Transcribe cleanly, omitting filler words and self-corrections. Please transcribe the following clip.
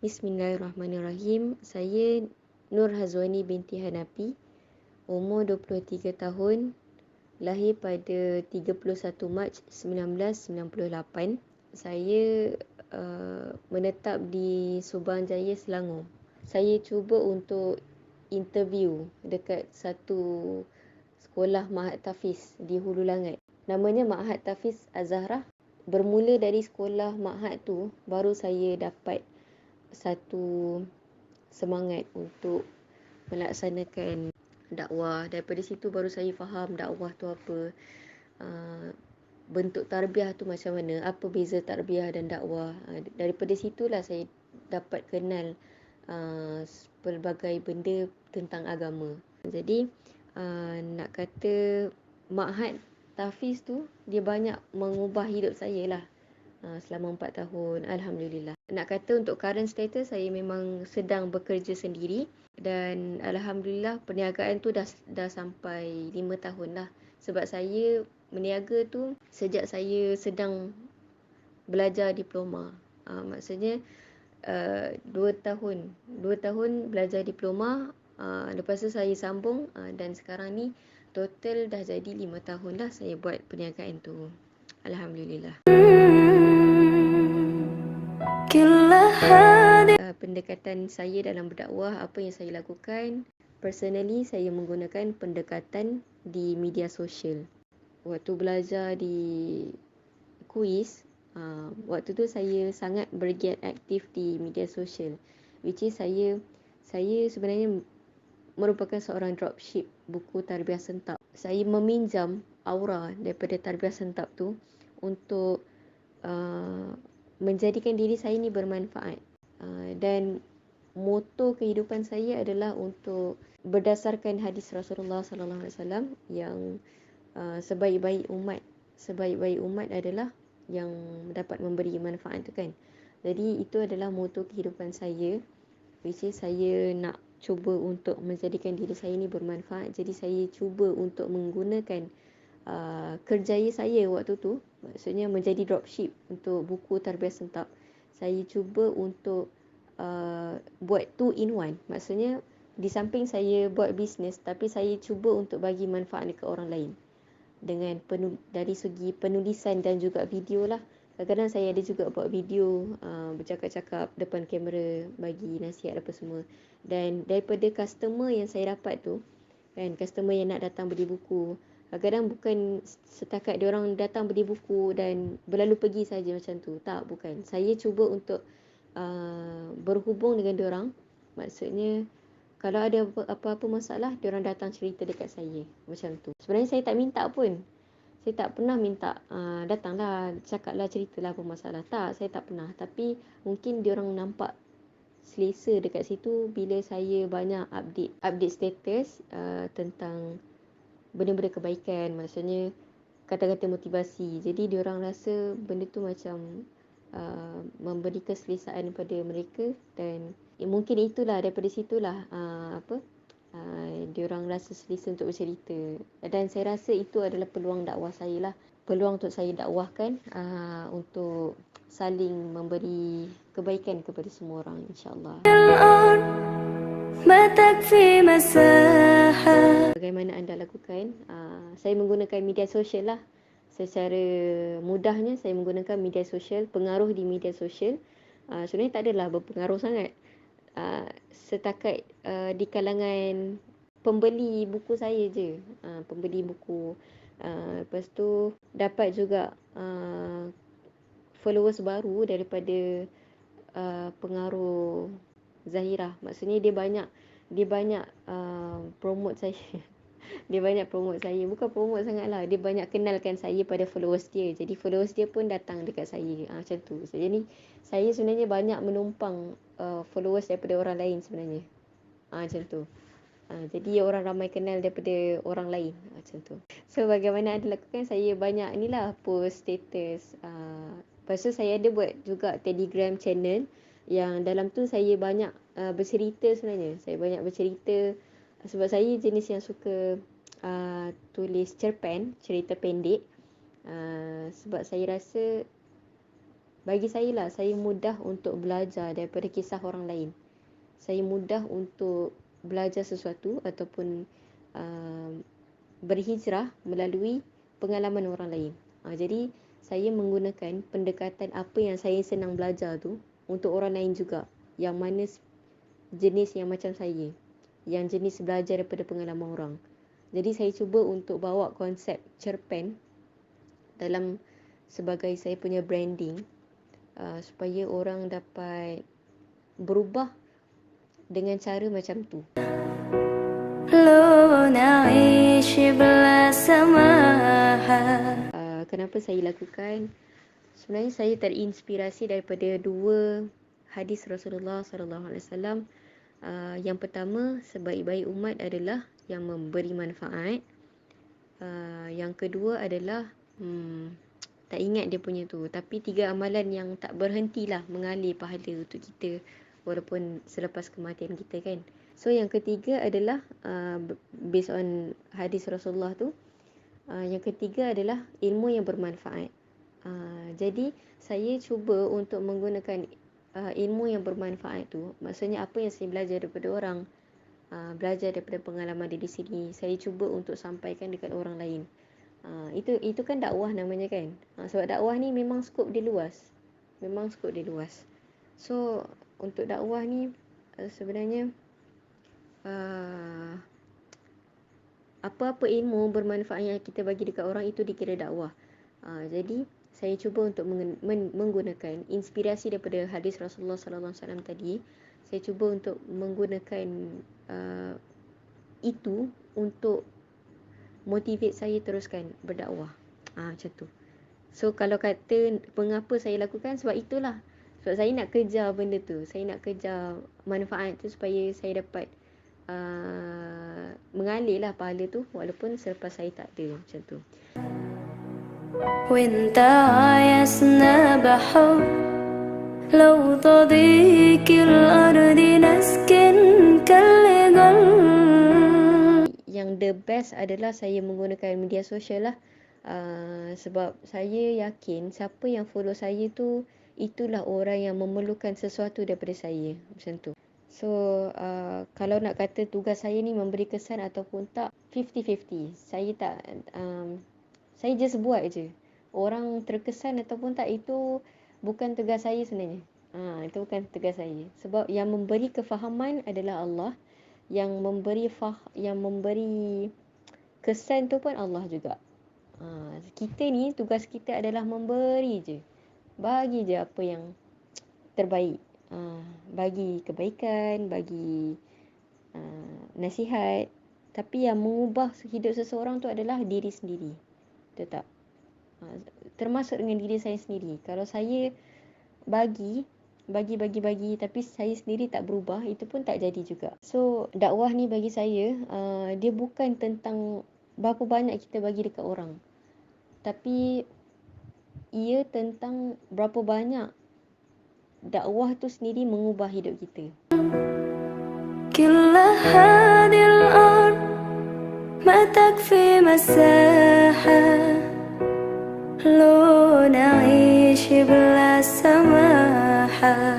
Bismillahirrahmanirrahim. Saya Nur Hazwani binti Hanafi, umur 23 tahun, lahir pada 31 Mac 1998. Saya menetap di Subang Jaya, Selangor. Saya cuba untuk interview dekat satu sekolah Ma'had Tafiz di Hulu Langat. Namanya Ma'had Tafiz Az-Zahrah. Bermula dari sekolah Ma'had tu, baru saya dapat satu semangat untuk melaksanakan dakwah. Daripada situ baru saya faham dakwah tu apa, bentuk tarbiyah tu macam mana, apa beza tarbiyah dan dakwah. Daripada situlah saya dapat kenal pelbagai benda tentang agama. Jadi nak kata Ma'had Tafiz tu dia banyak mengubah hidup saya lah selama 4 tahun, Alhamdulillah. Nak kata untuk current status, saya memang sedang bekerja sendiri dan Alhamdulillah perniagaan tu dah sampai 5 tahun lah. Sebab saya meniaga tu sejak saya sedang belajar diploma. Maksudnya 2 tahun belajar diploma, lepas tu saya sambung dan sekarang ni total dah jadi 5 tahun dah saya buat perniagaan tu. Alhamdulillah. Pendekatan saya dalam berdakwah, apa yang saya lakukan, personally saya menggunakan pendekatan di media sosial. Waktu belajar di kuis, waktu tu saya sangat bergiat aktif di media sosial, which is saya sebenarnya merupakan seorang dropship buku tarbiyah sentap. Saya meminjam aura daripada tarbiyah sentap tu untuk menjadikan diri saya ni bermanfaat. Dan moto kehidupan saya adalah untuk berdasarkan hadis Rasulullah sallallahu alaihi wasallam yang sebaik-baik umat adalah yang dapat memberi manfaat tu kan. Jadi itu adalah moto kehidupan saya, which is saya nak cuba untuk menjadikan diri saya ni bermanfaat. Jadi saya cuba untuk menggunakan kerjaya saya waktu tu, maksudnya menjadi dropship untuk buku tarbiyah sentap. Saya cuba untuk buat 2 in 1. Maksudnya di samping saya buat bisnes, tapi saya cuba untuk bagi manfaat dekat orang lain dengan dari segi penulisan dan juga video lah. Kadang-kadang saya ada juga buat video, bercakap-cakap depan kamera, bagi nasihat apa semua. Dan daripada customer yang saya dapat tu kan, customer yang nak datang beli buku, kadang-kadang bukan setakat diorang datang beli buku dan berlalu pergi saja macam tu. Tak, bukan. Saya cuba untuk berhubung dengan diorang. Maksudnya kalau ada apa-apa masalah, diorang datang cerita dekat saya macam tu. Sebenarnya saya tak minta pun. Saya tak pernah minta datanglah, cakaplah, ceritalah apa masalah. Tak, saya tak pernah. Tapi mungkin diorang nampak selesa dekat situ bila saya banyak update status tentang benda-benda kebaikan, maksudnya kata-kata motivasi. Jadi diorang rasa benda tu macam memberi keselesaan pada mereka dan mungkin itulah, daripada situlah diorang rasa selesa untuk bercerita. Dan saya rasa itu adalah peluang dakwah saya lah, peluang untuk saya dakwahkan untuk saling memberi kebaikan kepada semua orang, insyaAllah. Bagaimana anda lakukan? Saya menggunakan media sosial lah. Secara mudahnya saya menggunakan media sosial, pengaruh di media sosial. Sebenarnya tak adalah berpengaruh sangat. Setakat di kalangan pembeli buku saya je. Pembeli buku. Lepas tu dapat juga followers baru daripada pengaruh Zahirah. Maksudnya dia banyak promote saya. Dia banyak promote saya. Bukan promote sangat lah, dia banyak kenalkan saya pada followers dia. Jadi followers dia pun datang dekat saya, macam tu. Jadi saya sebenarnya banyak menumpang followers daripada orang lain sebenarnya, macam tu. Jadi orang ramai kenal daripada orang lain, macam tu. So bagaimana anda lakukan? Saya banyak inilah post status. Lepas tu saya ada buat juga Telegram channel yang dalam tu saya banyak bercerita sebenarnya. Saya banyak bercerita sebab saya jenis yang suka tulis cerpen, cerita pendek. Sebab saya rasa, bagi saya lah, saya mudah untuk belajar daripada kisah orang lain. Saya mudah untuk belajar sesuatu ataupun berhijrah melalui pengalaman orang lain. Jadi saya menggunakan pendekatan apa yang saya senang belajar tu untuk orang lain juga, yang mana jenis yang macam saya, yang jenis belajar daripada pengalaman orang. Jadi saya cuba untuk bawa konsep cerpen dalam sebagai saya punya branding, supaya orang dapat berubah dengan cara macam tu. Kenapa saya lakukan? Sebenarnya saya terinspirasi daripada dua hadis Rasulullah sallallahu alaihi wasallam. Yang pertama, sebaik-baik umat adalah yang memberi manfaat. Yang kedua adalah tak ingat dia punya tu, tapi 3 amalan yang tak berhentilah mengalir pahala untuk kita walaupun selepas kematian kita kan. So yang ketiga adalah based on hadis Rasulullah tu, yang ketiga adalah ilmu yang bermanfaat. Jadi saya cuba untuk menggunakan ilmu yang bermanfaat tu. Maksudnya apa yang saya belajar daripada orang, belajar daripada pengalaman diri sini, saya cuba untuk sampaikan dekat orang lain. Itu kan dakwah namanya kan. Sebab dakwah ni memang skop dia luas. So untuk dakwah ni sebenarnya apa-apa ilmu bermanfaat yang kita bagi dekat orang itu dikira dakwah. Jadi saya cuba untuk menggunakan inspirasi daripada hadis Rasulullah sallallahu alaihi wasallam tadi. Saya cuba untuk menggunakan itu untuk motivate saya teruskan berdakwah. Macam tu. So kalau kata mengapa saya lakukan, sebab itulah. Sebab saya nak kejar benda tu. Saya nak kejar manfaat tu supaya saya dapat mengalir lah pahala tu walaupun selepas saya tak ada. Macam tu. وانت عايزنا بحب لو تضيق الأرض نسكن كالجل. Yang the best adalah saya menggunakan media sosial lah. Sebab saya yakin siapa yang follow saya tu, itulah orang yang memerlukan sesuatu daripada saya. Macam tu. So kalau nak kata tugas saya ni memberi kesan ataupun tak, 50-50. Saya tak saya just buat je. Orang terkesan ataupun tak, itu bukan tugas saya sebenarnya. Itu bukan tugas saya. Sebab yang memberi kefahaman adalah Allah. Yang memberi kesan tu pun Allah juga. Kita ni tugas kita adalah memberi je. Bagi je apa yang terbaik. Bagi kebaikan, bagi nasihat. Tapi yang mengubah hidup seseorang tu adalah diri sendiri. Tetap. Termasuk dengan diri saya sendiri. Kalau saya bagi tapi saya sendiri tak berubah, itu pun tak jadi juga. So dakwah ni bagi saya, dia bukan tentang berapa banyak kita bagi dekat orang, tapi ia tentang berapa banyak dakwah tu sendiri mengubah hidup kita. Kila hadil ard ma takfi masaha لو نعيش بلا سماحة